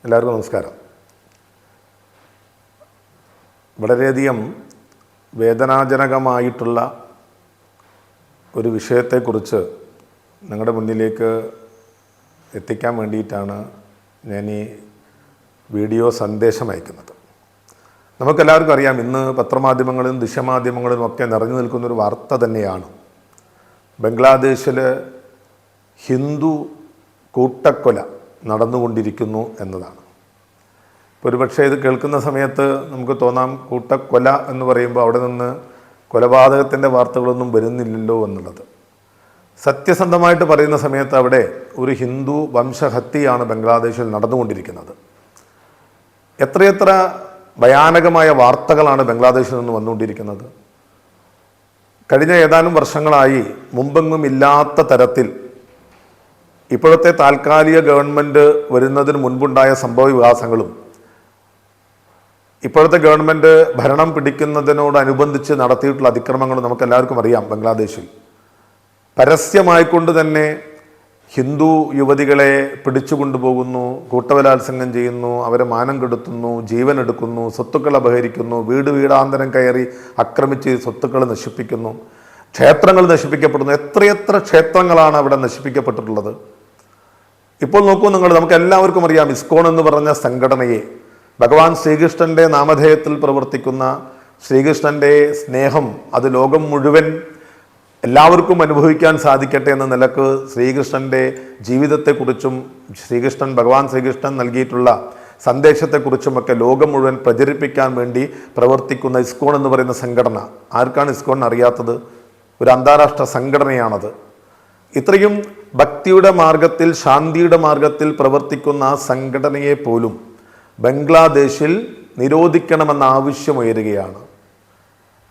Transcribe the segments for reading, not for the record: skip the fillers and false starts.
എല്ലാവർക്കും നമസ്കാരം. വളരെയധികം വേദനാജനകമായിട്ടുള്ള ഒരു വിഷയത്തെക്കുറിച്ച് നിങ്ങളുടെ മുന്നിലേക്ക് എത്തിക്കാൻ വേണ്ടിയിട്ടാണ് ഞാൻ ഈ വീഡിയോ സന്ദേശം അയക്കുന്നത്. നമുക്കെല്ലാവർക്കും അറിയാം, ഇന്ന് പത്രമാധ്യമങ്ങളിലും ദൃശ്യമാധ്യമങ്ങളിലും ഒക്കെ നിറഞ്ഞു നിൽക്കുന്നൊരു വാർത്ത തന്നെയാണ് ബംഗ്ലാദേശിൽ ഹിന്ദു കൂട്ടക്കൊല നടന്നുകൊണ്ടിരിക്കുന്നു എന്നതാണ്. ഒരുപക്ഷെ ഇത് കേൾക്കുന്ന സമയത്ത് നമുക്ക് തോന്നാം, കൂട്ടക്കൊല എന്ന് പറയുമ്പോൾ അവിടെ നിന്ന് കൊലപാതകത്തിൻ്റെ വാർത്തകളൊന്നും വരുന്നില്ലല്ലോ എന്നുള്ളത്. സത്യസന്ധമായിട്ട് പറയുന്ന സമയത്ത് അവിടെ ഒരു ഹിന്ദു വംശഹത്യയാണ് ബംഗ്ലാദേശിൽ നടന്നുകൊണ്ടിരിക്കുന്നത്. എത്രയെത്ര ഭയാനകമായ വാർത്തകളാണ് ബംഗ്ലാദേശിൽ നിന്ന് വന്നുകൊണ്ടിരിക്കുന്നത്. കഴിഞ്ഞ ഏതാനും വർഷങ്ങളായി മുമ്പെങ്ങും ഇല്ലാത്ത തരത്തിൽ ഇപ്പോഴത്തെ താൽക്കാലിക ഗവൺമെൻറ് വരുന്നതിന് മുൻപുണ്ടായ സംഭവ വികാസങ്ങളും ഇപ്പോഴത്തെ ഗവൺമെൻറ് ഭരണം പിടിക്കുന്നതിനോടനുബന്ധിച്ച് നടത്തിയിട്ടുള്ള അതിക്രമങ്ങളും നമുക്കെല്ലാവർക്കും അറിയാം. ബംഗ്ലാദേശിൽ പരസ്യമായിക്കൊണ്ട് തന്നെ ഹിന്ദു യുവതികളെ പിടിച്ചു കൊണ്ടുപോകുന്നു, കൂട്ടബലാത്സംഗം ചെയ്യുന്നു, അവരെ മാനം കെടുത്തുന്നു, ജീവൻ എടുക്കുന്നു, സ്വത്തുക്കൾ അപഹരിക്കുന്നു, വീടാന്തരം കയറി ആക്രമിച്ച് സ്വത്തുക്കൾ നശിപ്പിക്കുന്നു, ക്ഷേത്രങ്ങൾ നശിപ്പിക്കപ്പെടുന്നു. എത്രയെത്ര ക്ഷേത്രങ്ങളാണ് അവിടെ നശിപ്പിക്കപ്പെട്ടിട്ടുള്ളത്. ഇപ്പോൾ നോക്കൂ നിങ്ങൾ, നമുക്ക് എല്ലാവർക്കും അറിയാം, ഇസ്കോൺ എന്ന് പറഞ്ഞ സംഘടനയെ, ഭഗവാൻ ശ്രീകൃഷ്ണൻ്റെ നാമധേയത്തിൽ പ്രവർത്തിക്കുന്ന ശ്രീകൃഷ്ണൻ്റെ സ്നേഹം അത് ലോകം മുഴുവൻ എല്ലാവർക്കും അനുഭവിക്കാൻ സാധിക്കട്ടെ എന്ന നിലക്ക് ശ്രീകൃഷ്ണൻ്റെ ജീവിതത്തെക്കുറിച്ചും ഭഗവാൻ ശ്രീകൃഷ്ണൻ നൽകിയിട്ടുള്ള സന്ദേശത്തെക്കുറിച്ചുമൊക്കെ ലോകം മുഴുവൻ പ്രചരിപ്പിക്കാൻ വേണ്ടി പ്രവർത്തിക്കുന്ന ഇസ്കോൺ എന്ന് പറയുന്ന സംഘടന. ആർക്കാണ് ഇസ്കോൺ അറിയാത്തത്? ഒരു അന്താരാഷ്ട്ര സംഘടനയാണത്. ഇത്രയും ഭക്തിയുടെ മാർഗത്തിൽ, ശാന്തിയുടെ മാർഗത്തിൽ പ്രവർത്തിക്കുന്ന ആ സംഘടനയെ പോലും ബംഗ്ലാദേശിൽ നിരോധിക്കണമെന്ന ആവശ്യം ഉയരുകയാണ്.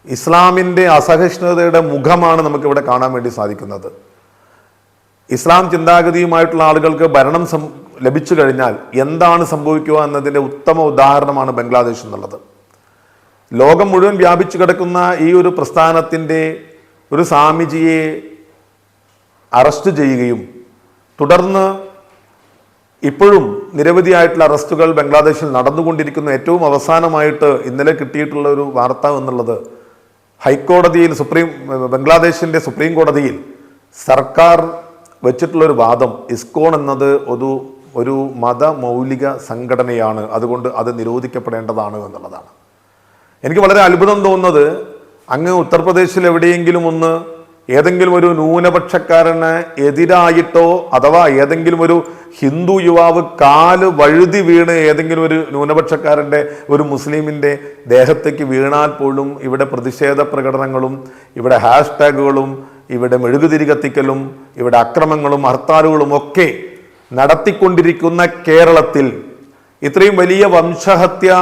ഇസ്ലാമിൻ്റെ അസഹിഷ്ണുതയുടെ മുഖമാണ് നമുക്കിവിടെ കാണാൻ വേണ്ടി സാധിക്കുന്നത്. ഇസ്ലാം ചിന്താഗതിയുമായിട്ടുള്ള ആളുകൾക്ക് ഭരണം ലഭിച്ചു കഴിഞ്ഞാൽ എന്താണ് സംഭവിക്കുക എന്നതിൻ്റെ ഉത്തമ ഉദാഹരണമാണ് ബംഗ്ലാദേശ് എന്നുള്ളത്. ലോകം മുഴുവൻ വ്യാപിച്ചു കിടക്കുന്ന ഈ ഒരു പ്രസ്ഥാനത്തിൻ്റെ ഒരു സ്വാമിജിയെ അറസ്റ്റ് ചെയ്യുകയും തുടർന്ന് ഇപ്പോഴും നിരവധിയായിട്ടുള്ള അറസ്റ്റുകൾ ബംഗ്ലാദേശിൽ നടന്നുകൊണ്ടിരിക്കുന്നു. ഏറ്റവും അവസാനമായിട്ട് ഇന്നലെ കിട്ടിയിട്ടുള്ള ഒരു വാർത്ത എന്നുള്ളത്, ഹൈക്കോടതിയിൽ ബംഗ്ലാദേശിൻ്റെ സുപ്രീം കോടതിയിൽ സർക്കാർ വെച്ചിട്ടുള്ളൊരു വാദം, ഇസ്കോൺ എന്നത് ഒരു മതമൗലിക സംഘടനയാണ്, അതുകൊണ്ട് അത് നിരോധിക്കപ്പെടേണ്ടതാണ് എന്നുള്ളതാണ്. എനിക്ക് വളരെ അത്ഭുതം തോന്നുന്നത്, അങ്ങ് ഉത്തർപ്രദേശിൽ എവിടെയെങ്കിലും ഏതെങ്കിലും ഒരു ന്യൂനപക്ഷക്കാരന് എതിരായിട്ടോ അഥവാ ഏതെങ്കിലും ഒരു ഹിന്ദു യുവാവ് കാല് വഴുതി വീണ് ഏതെങ്കിലും ഒരു ന്യൂനപക്ഷക്കാരൻ്റെ, ഒരു മുസ്ലിമിൻ്റെ ദേഹത്തേക്ക് വീണാൽ പോലും ഇവിടെ പ്രതിഷേധ പ്രകടനങ്ങളും ഇവിടെ ഹാഷ്ടാഗുകളും ഇവിടെ മെഴുകുതിരി കത്തിക്കലും ഇവിടെ അക്രമങ്ങളും ഹർത്താലുകളും ഒക്കെ നടത്തിക്കൊണ്ടിരിക്കുന്ന കേരളത്തിൽ ഇത്രയും വലിയ വംശഹത്യ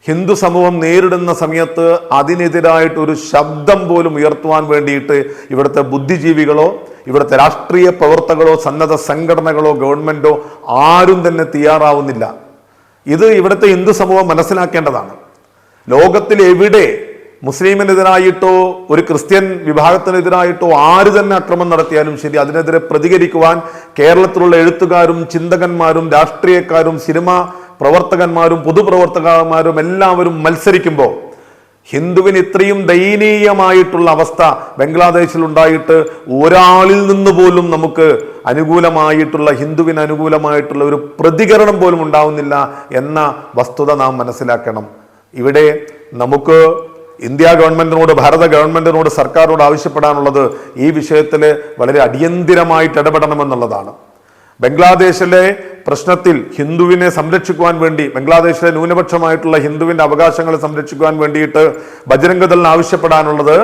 ഹിന്ദു സമൂഹം നേരിടുന്ന സമയത്ത് അതിനെതിരായിട്ടൊരു ശബ്ദം പോലും ഉയർത്തുവാൻ വേണ്ടിയിട്ട് ഇവിടുത്തെ ബുദ്ധിജീവികളോ ഇവിടുത്തെ രാഷ്ട്രീയ പ്രവർത്തകരോ സന്നദ്ധ സംഘടനകളോ ഗവൺമെൻറ്റോ ആരും തന്നെ തയ്യാറാവുന്നില്ല. ഇത് ഇവിടുത്തെ ഹിന്ദു സമൂഹം മനസ്സിലാക്കേണ്ടതാണ്. ലോകത്തിൽ എവിടെ മുസ്ലിമിനെതിരായിട്ടോ ഒരു ക്രിസ്ത്യൻ വിഭാഗത്തിനെതിരായിട്ടോ ആര് തന്നെ അക്രമം നടത്തിയാലും ശരി, അതിനെതിരെ പ്രതികരിക്കുവാൻ കേരളത്തിലുള്ള എഴുത്തുകാരും ചിന്തകന്മാരും രാഷ്ട്രീയക്കാരും സിനിമാ പ്രവർത്തകന്മാരും പൊതുപ്രവർത്തകന്മാരും എല്ലാവരും മത്സരിക്കുമ്പോൾ ഹിന്ദുവിന് ഇത്രയും ദയനീയമായിട്ടുള്ള അവസ്ഥ ബംഗ്ലാദേശിൽ ഉണ്ടായിട്ട് ഒരാളിൽ നിന്ന് പോലും നമുക്ക് അനുകൂലമായിട്ടുള്ള, ഹിന്ദുവിന് അനുകൂലമായിട്ടുള്ള ഒരു പ്രതികരണം പോലും ഉണ്ടാവുന്നില്ല എന്ന വസ്തുത നാം മനസ്സിലാക്കണം. ഇവിടെ നമുക്ക് ഇന്ത്യ ഗവൺമെന്റിനോട്, ഭാരത ഗവൺമെന്റിനോട്, സർക്കാരിനോട് ആവശ്യപ്പെടാനുള്ളത് ഈ വിഷയത്തിൽ വളരെ അടിയന്തിരമായിട്ട് ഇടപെടണമെന്നുള്ളതാണ്. ബംഗ്ലാദേശിലെ പ്രശ്നത്തിൽ ഹിന്ദുവിനെ സംരക്ഷിക്കുവാൻ വേണ്ടി, ബംഗ്ലാദേശിലെ ന്യൂനപക്ഷമായിട്ടുള്ള ഹിന്ദുവിൻ്റെ അവകാശങ്ങളെ സംരക്ഷിക്കുവാൻ വേണ്ടിയിട്ട് ബജ്രംഗദളിന് ആവശ്യപ്പെടാനുള്ളത്,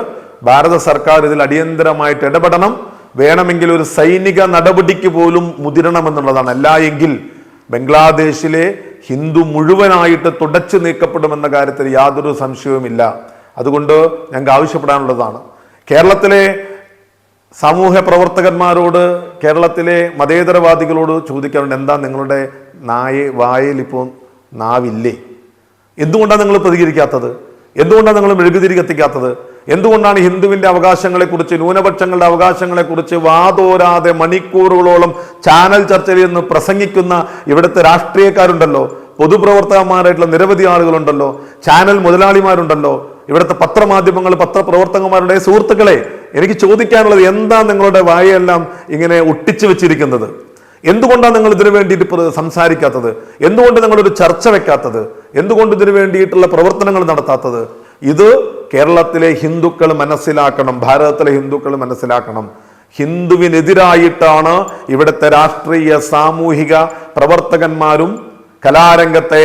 ഭാരത സർക്കാർ ഇതിൽ അടിയന്തരമായിട്ട് ഇടപെടണം, വേണമെങ്കിൽ ഒരു സൈനിക നടപടിക്ക് പോലും മുതിരണമെന്നുള്ളതാണ്. അല്ല എങ്കിൽ ബംഗ്ലാദേശിലെ ഹിന്ദു മുഴുവനായിട്ട് തുടച്ചു നീക്കപ്പെടുമെന്ന കാര്യത്തിൽ യാതൊരു സംശയവുമില്ല. അതുകൊണ്ട് ഞങ്ങൾക്ക് ആവശ്യപ്പെടാനുള്ളതാണ്. കേരളത്തിലെ സാമൂഹ്യ പ്രവർത്തകന്മാരോട്, കേരളത്തിലെ മതേതരവാദികളോട് ചോദിക്കാറുണ്ട്, എന്താ നിങ്ങളുടെ വായിൽ ഇപ്പോൾ നാവില്ലേ? എന്തുകൊണ്ടാണ് നിങ്ങൾ പ്രതികരിക്കാത്തത്? എന്തുകൊണ്ടാണ് നിങ്ങൾ മെഴുകുതിരി കത്തിക്കാത്തത്? എന്തുകൊണ്ടാണ് ഹിന്ദുവിന്റെ അവകാശങ്ങളെക്കുറിച്ച്, ന്യൂനപക്ഷങ്ങളുടെ അവകാശങ്ങളെക്കുറിച്ച് വാതോരാതെ മണിക്കൂറുകളോളം ചാനൽ ചർച്ചയിൽ നിന്ന് പ്രസംഗിക്കുന്ന ഇവിടുത്തെ രാഷ്ട്രീയക്കാരുണ്ടല്ലോ, പൊതുപ്രവർത്തകന്മാരായിട്ടുള്ള നിരവധി ആളുകളുണ്ടല്ലോ, ചാനൽ മുതലാളിമാരുണ്ടല്ലോ, ഇവിടുത്തെ പത്രമാധ്യമങ്ങൾ, പത്രപ്രവർത്തകന്മാരുടെ സുഹൃത്തുക്കളെ, എനിക്ക് ചോദിക്കാനുള്ളത്, എന്താ നിങ്ങളുടെ വായെല്ലാം ഇങ്ങനെ ഒട്ടിച്ചു വെച്ചിരിക്കുന്നത്? എന്തുകൊണ്ടാണ് നിങ്ങൾ ഇതിനു വേണ്ടിയിട്ട് സംസാരിക്കാത്തത്? എന്തുകൊണ്ട് നിങ്ങളൊരു ചർച്ച വെക്കാത്തത്? എന്തുകൊണ്ട് ഇതിനു വേണ്ടിയിട്ടുള്ള പ്രവർത്തനങ്ങൾ നടത്താത്തത്? ഇത് കേരളത്തിലെ ഹിന്ദുക്കൾ മനസ്സിലാക്കണം, ഭാരതത്തിലെ ഹിന്ദുക്കൾ മനസ്സിലാക്കണം. ഹിന്ദുവിനെതിരായിട്ടാണ് ഇവിടുത്തെ രാഷ്ട്രീയ സാമൂഹിക പ്രവർത്തകന്മാരും കലാരംഗത്തെ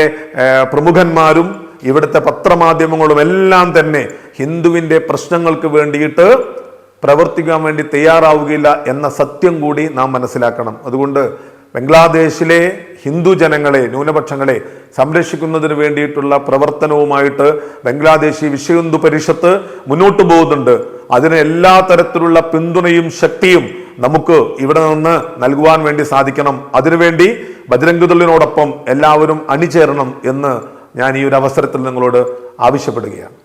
പ്രമുഖന്മാരും ഇവിടുത്തെ പത്രമാധ്യമങ്ങളും എല്ലാം തന്നെ ഹിന്ദുവിൻ്റെ പ്രശ്നങ്ങൾക്ക് വേണ്ടിയിട്ട് പ്രവർത്തിക്കാൻ വേണ്ടി തയ്യാറാവുകയില്ല എന്ന സത്യം കൂടി നാം മനസ്സിലാക്കണം. അതുകൊണ്ട് ബംഗ്ലാദേശിലെ ഹിന്ദു ജനങ്ങളെ, ന്യൂനപക്ഷങ്ങളെ സംരക്ഷിക്കുന്നതിന് വേണ്ടിയിട്ടുള്ള പ്രവർത്തനവുമായിട്ട് ബംഗ്ലാദേശി വിശ്വ ഹിന്ദു പരിഷത്ത് മുന്നോട്ട് പോകുന്നുണ്ട്. അതിന് എല്ലാ തരത്തിലുള്ള പിന്തുണയും ശക്തിയും നമുക്ക് ഇവിടെ നിന്ന് നൽകുവാൻ വേണ്ടി സാധിക്കണം. അതിനുവേണ്ടി ബജ്രംഗ് ദളിനോടൊപ്പം എല്ലാവരും അണിചേരണം എന്ന് ഞാൻ ഈ ഒരു അവസരത്തിൽ നിങ്ങളോട് ആവശ്യപ്പെടുകയാണ്.